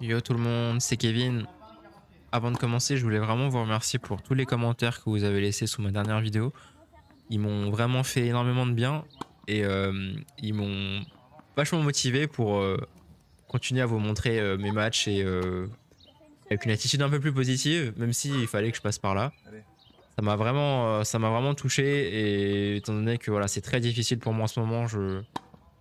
Yo tout le monde, c'est Kevin. Avant de commencer, je voulais vraiment vous remercier pour tous les commentaires que vous avez laissés sous ma dernière vidéo. Ils m'ont vraiment fait énormément de bien et ils m'ont vachement motivé pour continuer à vous montrer mes matchs et avec une attitude un peu plus positive, même s'il fallait que je passe par là. Ça m'a vraiment touché et étant donné que voilà, c'est très difficile pour moi en ce moment,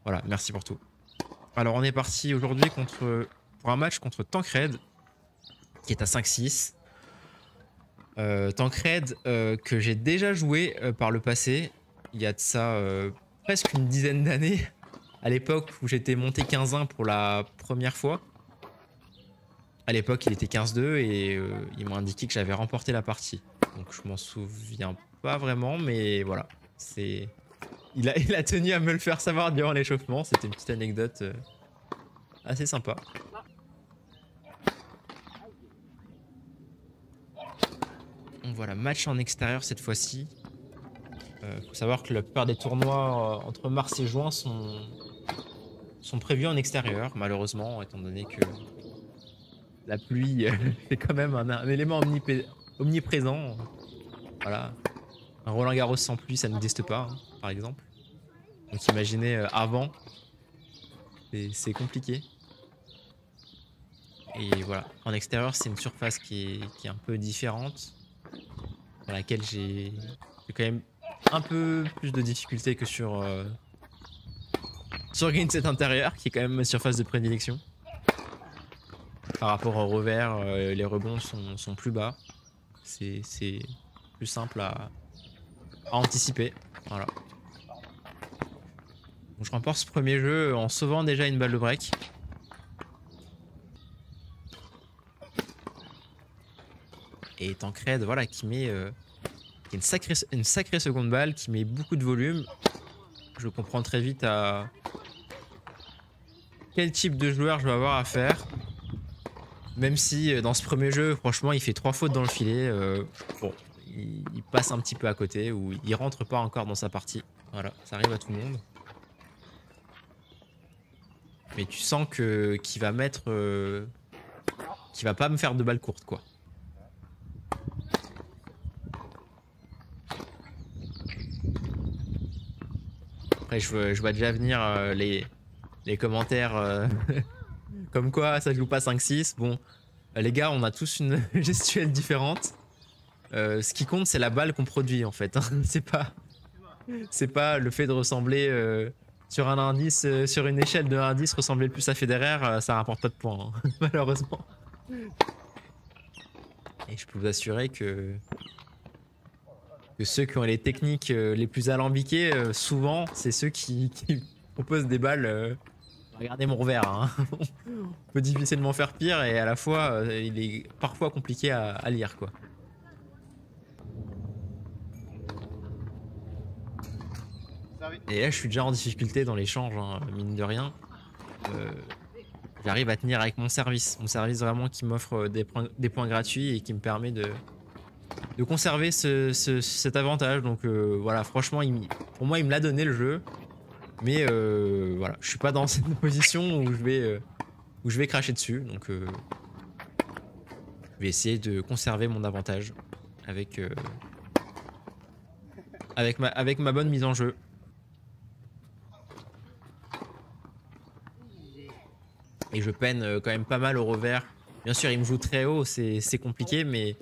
voilà, merci pour tout. Alors on est parti aujourd'hui pour un match contre Tancred qui est à 5-6. Tancred que j'ai déjà joué par le passé, il y a de ça presque une dizaine d'années, à l'époque où j'étais monté 15-1 pour la première fois. À l'époque, il était 15-2 et il m'a indiqué que j'avais remporté la partie. Donc je m'en souviens pas vraiment, mais voilà. Il a tenu à me le faire savoir durant l'échauffement. C'était une petite anecdote assez sympa. Donc voilà, match en extérieur cette fois-ci. Faut savoir que la plupart des tournois entre mars et juin sont prévus en extérieur, malheureusement, étant donné que la pluie c'est quand même un élément omniprésent. Voilà. Un Roland Garros sans pluie, ça n'existe pas, hein, par exemple. Donc imaginez avant, c'est compliqué. Et voilà, en extérieur, c'est une surface qui est un peu différente, dans laquelle j'ai quand même un peu plus de difficultés que sur green set intérieur, qui est quand même ma surface de prédilection. Par rapport au revers, les rebonds sont plus bas. C'est plus simple à anticiper. Voilà. Donc je remporte ce premier jeu en sauvant déjà une balle de break. Et Tancred, voilà, qui met une sacrée seconde balle, qui met beaucoup de volume. Je comprends très vite à quel type de joueur je vais avoir à faire. Même si dans ce premier jeu, franchement, il fait 3 fautes dans le filet. Bon, il passe un petit peu à côté ou il rentre pas encore dans sa partie. Voilà, ça arrive à tout le monde. Mais tu sens qu'il va mettre, qu'il va pas me faire de balles courtes, quoi. Après, je vois déjà venir les commentaires comme quoi ça joue pas 5-6. Bon, les gars, on a tous une gestuelle différente. Ce qui compte, c'est la balle qu'on produit en fait. Hein. C'est pas le fait de ressembler sur un indice, sur une échelle de indice, ressembler le plus à Federer, ça rapporte pas de points, hein, malheureusement. Et je peux vous assurer que ceux qui ont les techniques les plus alambiquées, souvent, c'est ceux qui proposent des balles. Regardez mon revers, hein. On peut difficilement faire pire et à la fois, il est parfois compliqué à lire, quoi. Et là, je suis déjà en difficulté dans l'échange, hein, mine de rien. J'arrive à tenir avec mon service. Mon service vraiment qui m'offre des points gratuits et qui me permet de conserver cet avantage. Donc voilà, franchement, pour moi, il me l'a donné le jeu. Mais voilà, je suis pas dans cette position où je vais cracher dessus. Donc je vais essayer de conserver mon avantage avec ma bonne mise en jeu. Et je peine quand même pas mal au revers. Bien sûr, il me joue très haut, c'est compliqué, mais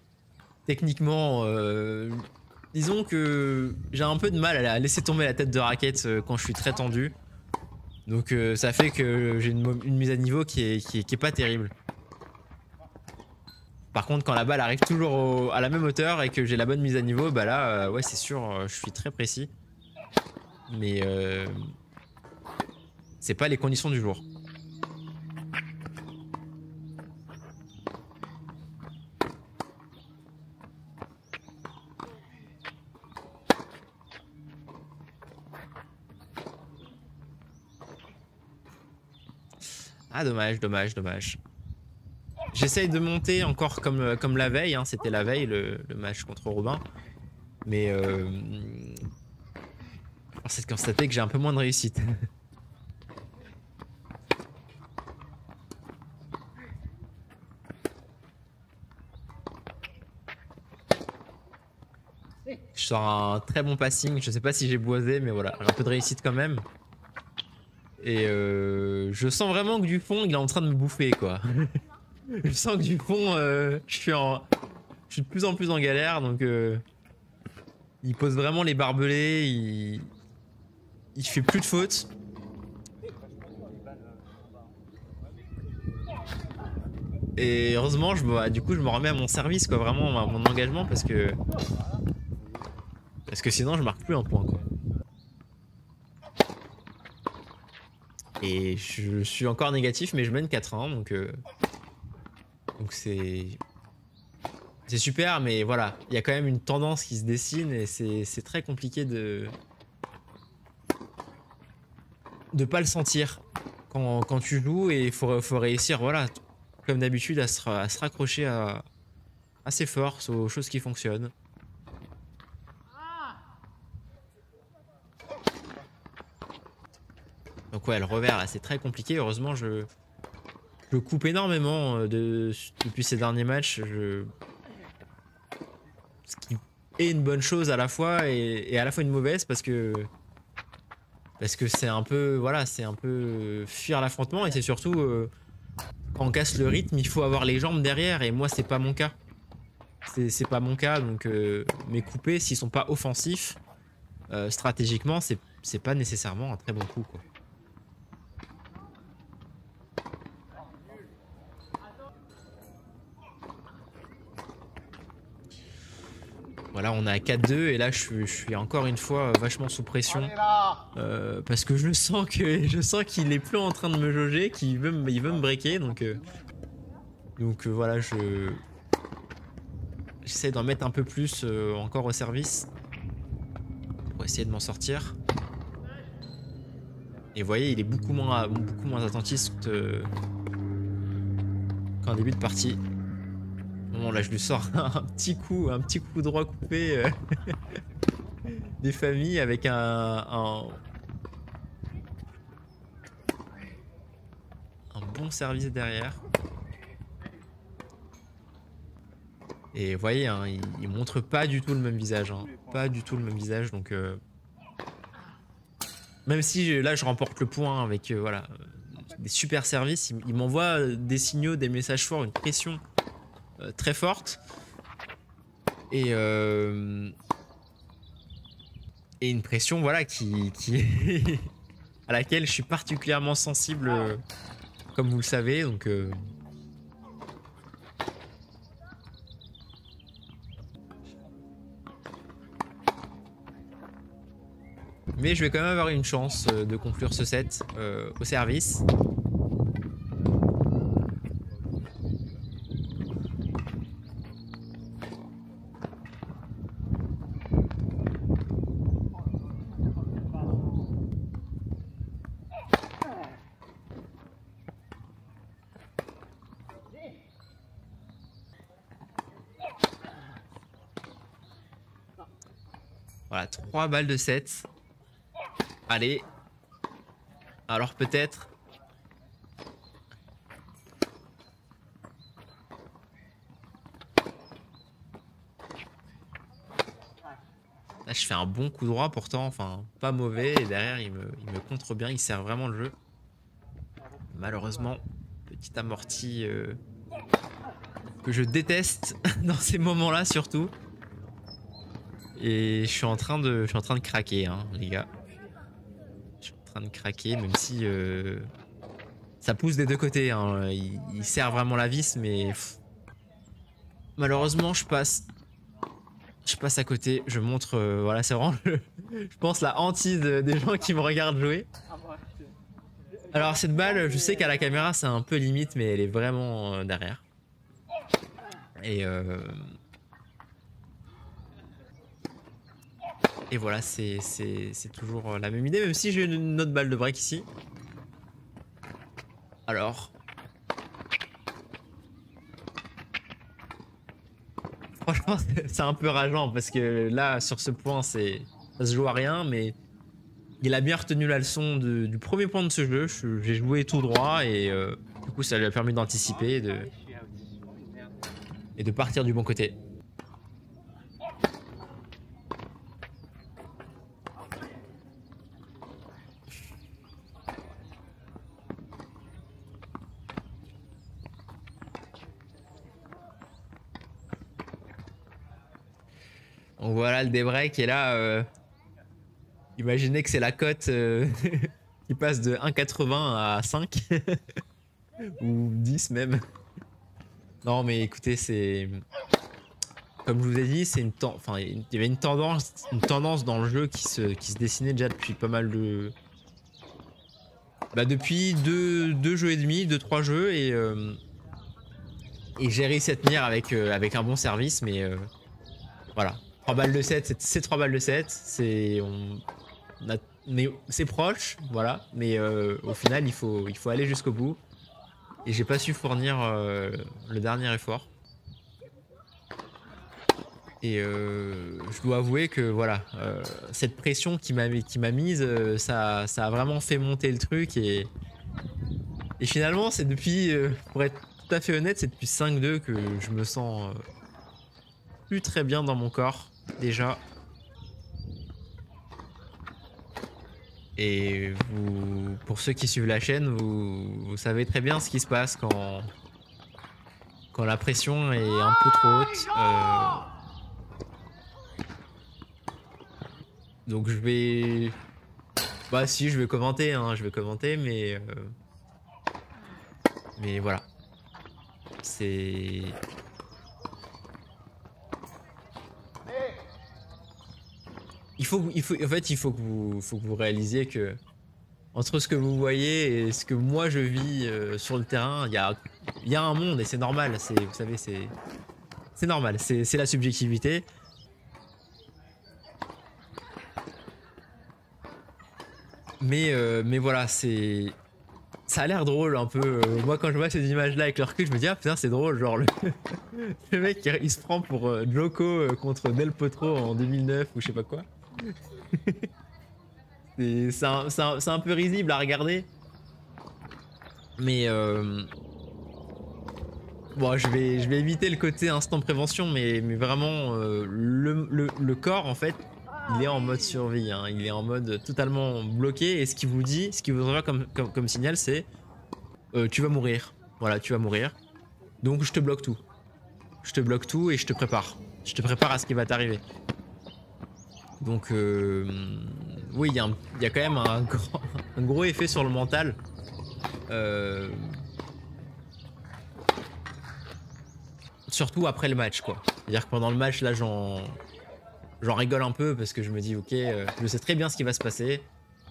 techniquement, disons que j'ai un peu de mal à laisser tomber la tête de raquette quand je suis très tendu. Donc ça fait que j'ai une mise à niveau qui est pas terrible. Par contre, quand la balle arrive toujours à la même hauteur et que j'ai la bonne mise à niveau, bah là, ouais, c'est sûr, je suis très précis. Mais c'est pas les conditions du jour. Ah, dommage, dommage, dommage. J'essaye de monter encore comme la veille, hein. C'était la veille le match contre Robin. Mais force est de constater que j'ai un peu moins de réussite. Je sors un très bon passing. Je sais pas si j'ai boisé, mais voilà, un peu de réussite quand même. Et je sens vraiment que Dupont, il est en train de me bouffer, quoi. Je sens que Dupont, je suis de plus en plus en galère, donc il pose vraiment les barbelés, il fait plus de fautes. Et heureusement, du coup, je me remets à mon service, quoi, vraiment à mon engagement, parce que sinon, je marque plus un point, quoi. Et je suis encore négatif, mais je mène 4-1, donc c'est super, mais voilà, il y a quand même une tendance qui se dessine et c'est très compliqué de pas le sentir quand tu joues, et il faut réussir, voilà, comme d'habitude, à se raccrocher à ses forces, aux choses qui fonctionnent. Donc ouais, le revers là, c'est très compliqué. Heureusement, je coupe énormément depuis ces derniers matchs. Ce qui est une bonne chose à la fois et à la fois une mauvaise, parce que c'est un peu, voilà, c'est un peu fuir l'affrontement, et c'est surtout quand on casse le rythme, il faut avoir les jambes derrière, et moi c'est pas mon cas. C'est pas mon cas, donc mes coupés, s'ils sont pas offensifs, stratégiquement, c'est pas nécessairement un très bon coup, quoi. Voilà, on est à 4-2 et là je suis encore une fois vachement sous pression, parce que je sens qu'il est plus en train de me jauger, qu'il veut me breaker, donc voilà, j'essaie d'en mettre un peu plus encore au service pour essayer de m'en sortir. Et vous voyez, il est beaucoup moins attentiste qu'en début de partie. Bon, là je lui sors un petit coup droit coupé des familles avec un bon service derrière. Et vous voyez, hein, il montre pas du tout le même visage, hein, pas du tout le même visage, donc même si là je remporte le point avec voilà, des super services, il m'envoie des signaux, des messages forts, une pression très forte, et une pression, voilà, qui à laquelle je suis particulièrement sensible, comme vous le savez, donc mais je vais quand même avoir une chance de conclure ce set au service. Voilà, 3 balles de 7. Allez. Alors peut-être. Là, je fais un bon coup droit pourtant, enfin pas mauvais, et derrière il me contre bien, il sert vraiment le jeu. Malheureusement, petit amorti que je déteste dans ces moments-là surtout. Et je suis en train de craquer, hein, les gars. Je suis en train de craquer, même si ça pousse des deux côtés, hein. Il sert vraiment la vis, mais malheureusement je passe à côté. Je montre, voilà, c'est vraiment je pense la hantise des gens qui me regardent jouer. Alors cette balle, je sais qu'à la caméra c'est un peu limite, mais elle est vraiment derrière. Et voilà, c'est toujours la même idée, même si j'ai une autre balle de break ici. Alors, franchement, c'est un peu rageant, parce que là, sur ce point, ça se joue à rien, mais il a bien retenu la leçon du premier point de ce jeu. J'ai joué tout droit, et du coup, ça lui a permis d'anticiper et de partir du bon côté. On voit là le débreak et là, imaginez que c'est la cote qui passe de 1,80 à 5 ou 10 même. Non mais écoutez, c'est comme je vous ai dit, c'est enfin il y avait une tendance dans le jeu qui se dessinait déjà depuis pas mal de depuis deux jeux et demi, 2-3 jeux et j'ai réussi à tenir avec un bon service mais voilà. 3 balles de 7, c'est 3 balles de 7, mais c'est proche, voilà, mais au final il faut aller jusqu'au bout. Et j'ai pas su fournir le dernier effort. Et je dois avouer que voilà, cette pression qui m'a mise, ça a vraiment fait monter le truc. Et finalement, c'est depuis, pour être tout à fait honnête, c'est depuis 5-2 que je me sens plus très bien dans mon corps, déjà. Et pour ceux qui suivent la chaîne, vous savez très bien ce qui se passe quand la pression est un peu trop haute. Donc je vais... Bah si, je vais commenter, hein, je vais commenter, mais voilà. C'est... En fait, il faut que vous réalisiez que entre ce que vous voyez et ce que moi je vis sur le terrain, il y a un monde et c'est normal. Vous savez, c'est normal. C'est la subjectivité. Mais voilà, ça a l'air drôle un peu. Moi, quand je vois ces images-là avec le recul, je me dis ah putain, c'est drôle. Genre le mec il se prend pour Joko contre Del Potro en 2009 ou je sais pas quoi. C'est un peu risible à regarder. Mais bon, je vais éviter le côté instant prévention, mais vraiment le corps en fait, il est en mode survie, hein. Il est en mode totalement bloqué. Et ce qu'il vous envoie comme signal, c'est tu vas mourir. Voilà, tu vas mourir. Donc je te bloque tout. Je te bloque tout et je te prépare. Je te prépare à ce qui va t'arriver. Donc oui, il y a quand même un gros effet sur le mental. Surtout après le match, quoi. C'est-à-dire que pendant le match, là, j'en rigole un peu parce que je me dis, ok, je sais très bien ce qui va se passer.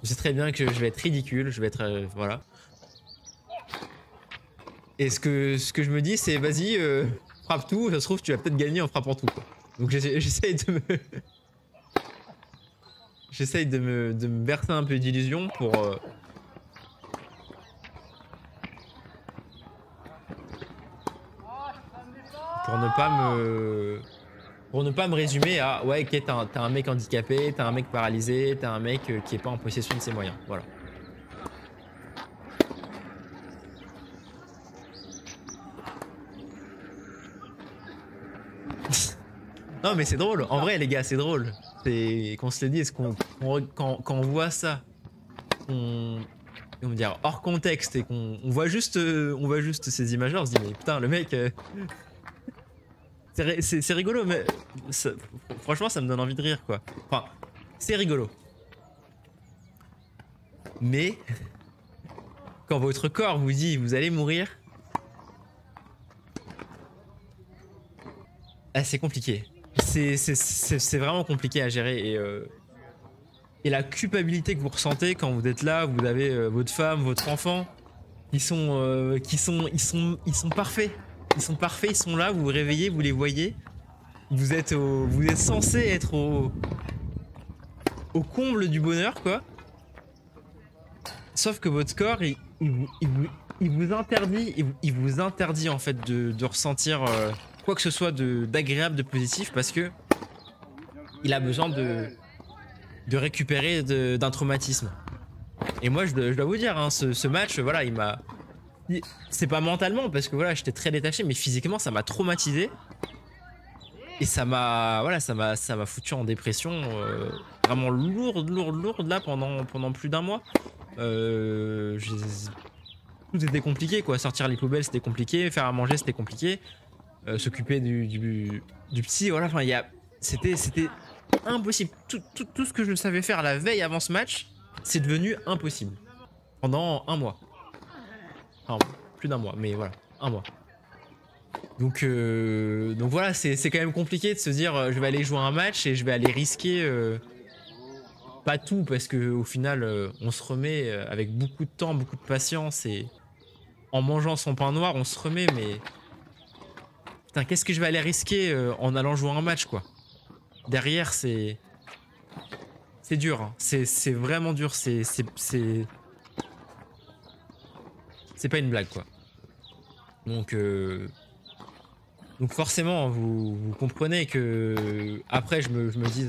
Je sais très bien que je vais être ridicule, je vais être... voilà. Et ce que je me dis, c'est, vas-y, frappe tout, ça se trouve, tu vas peut-être gagner en frappant tout, quoi. Donc j'essaye de me... J'essaye de me bercer un peu d'illusion pour ne pas me résumer à ouais, ok, t'as un mec handicapé, t'as un mec paralysé, t'as un mec qui est pas en possession de ses moyens, voilà. Non mais c'est drôle, en vrai les gars, c'est drôle. C'est qu'on se le dise, quand on voit ça, on va dire hors contexte et qu'on voit juste ces images-là, on se dit mais putain le mec, c'est rigolo, mais franchement ça me donne envie de rire quoi. Enfin, c'est rigolo. Mais quand votre corps vous dit vous allez mourir, c'est compliqué. C'est vraiment compliqué à gérer et la culpabilité que vous ressentez quand vous êtes là, vous avez votre femme, votre enfant, ils sont parfaits. Ils sont parfaits, ils sont là, vous vous réveillez, vous les voyez. Vous êtes censé être au comble du bonheur, quoi. Sauf que votre corps, il vous interdit en fait de ressentir quoi que ce soit d'agréable, de positif, parce que il a besoin de récupérer d'un traumatisme. Et moi, je dois vous dire, hein, ce match, voilà, il m'a... C'est pas mentalement, parce que voilà, j'étais très détaché, mais physiquement, ça m'a traumatisé. Et ça m'a foutu en dépression vraiment lourde là pendant plus d'un mois. Tout était compliqué, quoi. Sortir les poubelles, c'était compliqué. Faire à manger, c'était compliqué. S'occuper du petit, voilà. Enfin, C'était impossible. Tout ce que je savais faire la veille avant ce match, c'est devenu impossible. Pendant un mois. Enfin, plus d'un mois, mais voilà, un mois. Donc voilà, c'est quand même compliqué de se dire je vais aller jouer un match et je vais aller risquer pas tout parce que au final on se remet avec beaucoup de temps, beaucoup de patience et en mangeant son pain noir on se remet, mais putain, qu'est-ce que je vais aller risquer en allant jouer un match quoi. Derrière c'est dur, hein. C'est vraiment dur, c'est pas une blague quoi. Donc forcément, vous comprenez que après je me dis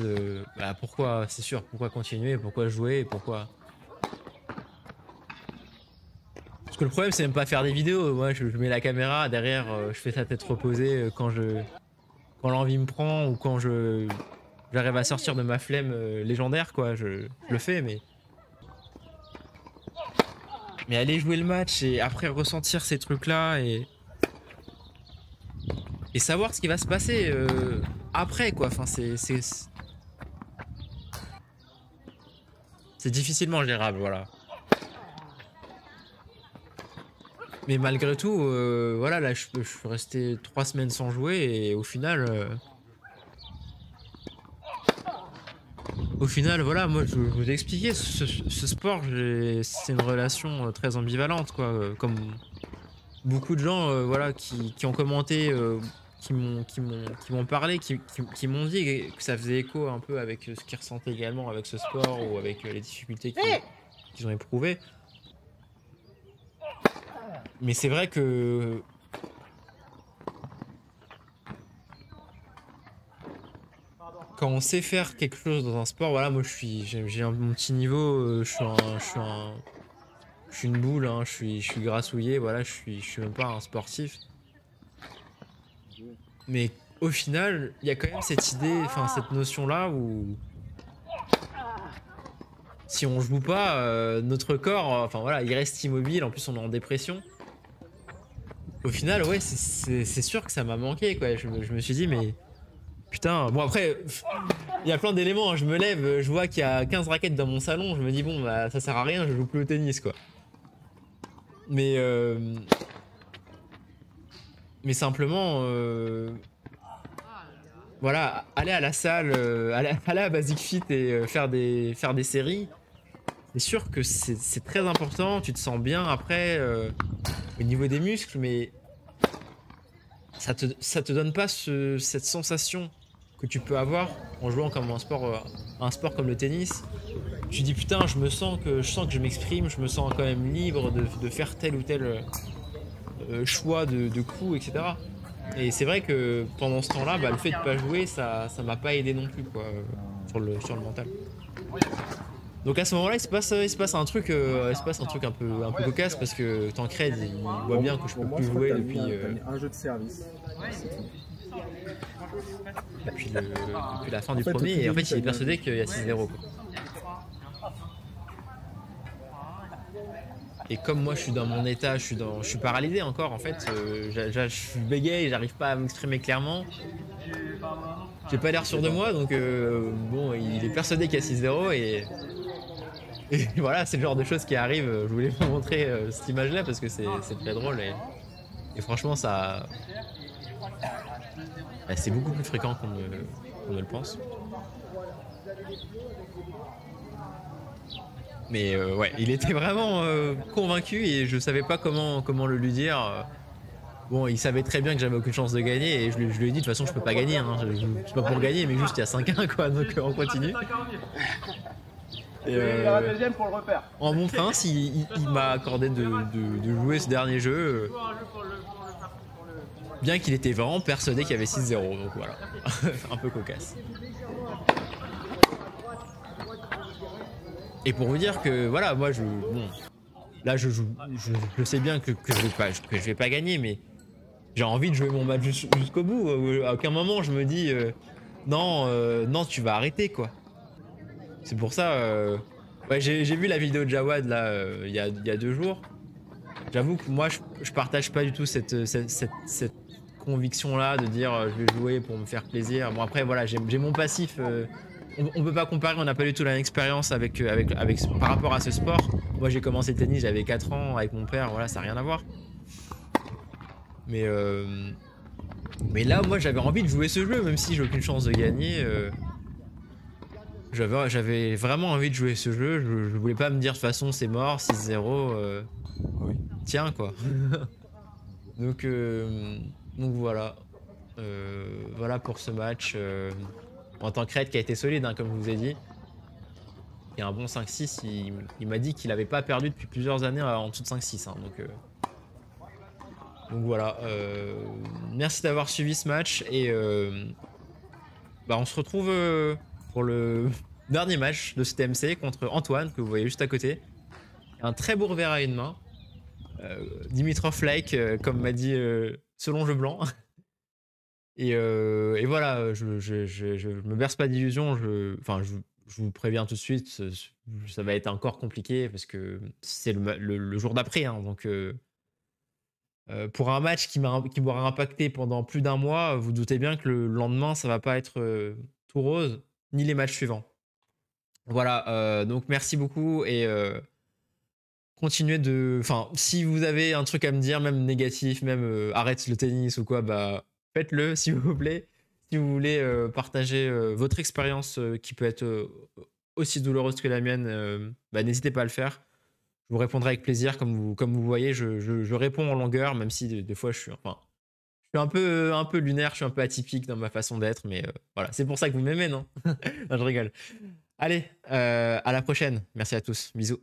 bah pourquoi, c'est sûr, pourquoi continuer, pourquoi jouer, pourquoi... Parce que le problème c'est même pas faire des vidéos, moi je mets la caméra, derrière je fais sa tête reposée quand l'envie me prend ou quand j'arrive à sortir de ma flemme légendaire quoi, je le fais mais aller jouer le match et après ressentir ces trucs là et savoir ce qui va se passer après quoi, enfin c'est difficilement gérable, voilà. Mais malgré tout voilà, là je suis resté 3 semaines sans jouer et au final voilà, moi je vous ai expliqué ce sport, c'est une relation très ambivalente quoi, comme beaucoup de gens voilà qui ont commenté qui m'ont parlé, qui m'ont dit que ça faisait écho un peu avec ce qu'ils ressentaient également avec ce sport ou avec les difficultés qu'ils ont éprouvées. Mais c'est vrai que quand on sait faire quelque chose dans un sport, voilà, moi j'ai mon petit niveau, je suis une boule, hein, je suis grassouillé, voilà, je suis même pas un sportif. Mais au final, il y a quand même cette idée, enfin cette notion-là où si on joue pas, notre corps, enfin voilà, il reste immobile, en plus on est en dépression. Au final, ouais, c'est sûr que ça m'a manqué, quoi. Je me suis dit, mais putain, bon après, il y a plein d'éléments, hein. Je me lève, je vois qu'il y a 15 raquettes dans mon salon, je me dis, bon, bah ça sert à rien, je joue plus au tennis, quoi. Mais simplement, voilà, aller à la salle, aller à Basic Fit et faire des séries, c'est sûr que c'est très important, tu te sens bien après au niveau des muscles, mais ça te donne pas cette sensation que tu peux avoir en jouant comme un sport comme le tennis. Tu dis putain, je sens que je m'exprime, je me sens quand même libre de faire tel ou tel choix de coups, etc. Et c'est vrai que pendant ce temps-là, bah, le fait de pas jouer, ça m'a pas aidé non plus quoi, sur le mental. Donc à ce moment-là, il se passe un truc un peu cocasse parce que Tancred il voit bien que je peux plus jouer depuis un jeu de service. Depuis la fin du premier, et en fait il est persuadé qu'il y a 6-0 quoi. Et comme moi je suis dans mon état, je suis paralysé encore en fait, je suis bégayé, j'arrive pas à m'exprimer clairement. J'ai pas l'air sûr de moi, donc bon, il est persuadé qu'il y a 6-0 et voilà, c'est le genre de choses qui arrivent. Je voulais vous montrer cette image là parce que c'est très drôle et franchement ça, c'est beaucoup plus fréquent qu'on ne le pense. Mais ouais, il était vraiment convaincu et je savais pas comment le lui dire. Bon, il savait très bien que j'avais aucune chance de gagner et je lui ai dit de toute façon je peux pas gagner, hein. Je suis pas pour gagner, mais juste il y a 5-1 quoi, donc on continue. Et la deuxième pour le repère. En bon prince, il m'a accordé de jouer ce dernier jeu, bien qu'il était vraiment persuadé qu'il y avait 6-0, donc voilà, un peu cocasse. Et pour vous dire que voilà, moi là je sais bien que je vais pas gagner, mais j'ai envie de jouer mon match jusqu'au bout. À aucun moment je me dis non tu vas arrêter quoi. C'est pour ça ouais, j'ai vu la vidéo de Jawad là il y a 2 jours. J'avoue que moi je partage pas du tout cette conviction là de dire je vais jouer pour me faire plaisir. Bon après voilà, j'ai mon passif. On peut pas comparer, on n'a pas du tout la même expérience par rapport à ce sport. Moi j'ai commencé le tennis, j'avais 4 ans avec mon père, voilà, ça n'a rien à voir. Mais là moi j'avais envie de jouer ce jeu, même si j'ai aucune chance de gagner. J'avais vraiment envie de jouer ce jeu, je voulais pas me dire de toute façon c'est mort, 6-0, Oui. tiens quoi. donc voilà. Voilà pour ce match. En tant que raid qui a été solide, hein, comme je vous ai dit. Il y a un bon 5-6, il m'a dit qu'il avait pas perdu depuis plusieurs années en dessous de 5-6. Hein, donc voilà. Merci d'avoir suivi ce match et on se retrouve pour le dernier match de ce TMC contre Antoine, que vous voyez juste à côté. Un très beau revers à une main. Dimitrov like, comme m'a dit Selon Jeu Blanc. Et voilà, je me berce pas d'illusions. Je vous préviens tout de suite, ça va être encore compliqué parce que c'est le jour d'après. Hein, donc, pour un match qui m'aura impacté pendant plus d'un mois, vous doutez bien que le lendemain, ça va pas être tout rose, ni les matchs suivants. Voilà, donc merci beaucoup et continuez de... Enfin, si vous avez un truc à me dire, même négatif, même arrête le tennis ou quoi, bah faites-le s'il vous plaît. Si vous voulez partager votre expérience qui peut être aussi douloureuse que la mienne, n'hésitez pas à le faire. Je vous répondrai avec plaisir. Comme vous voyez, je réponds en longueur, même si des fois je suis un peu lunaire, je suis un peu atypique dans ma façon d'être, mais voilà, c'est pour ça que vous m'aimez, non? Non, je rigole. Allez, à la prochaine. Merci à tous. Bisous.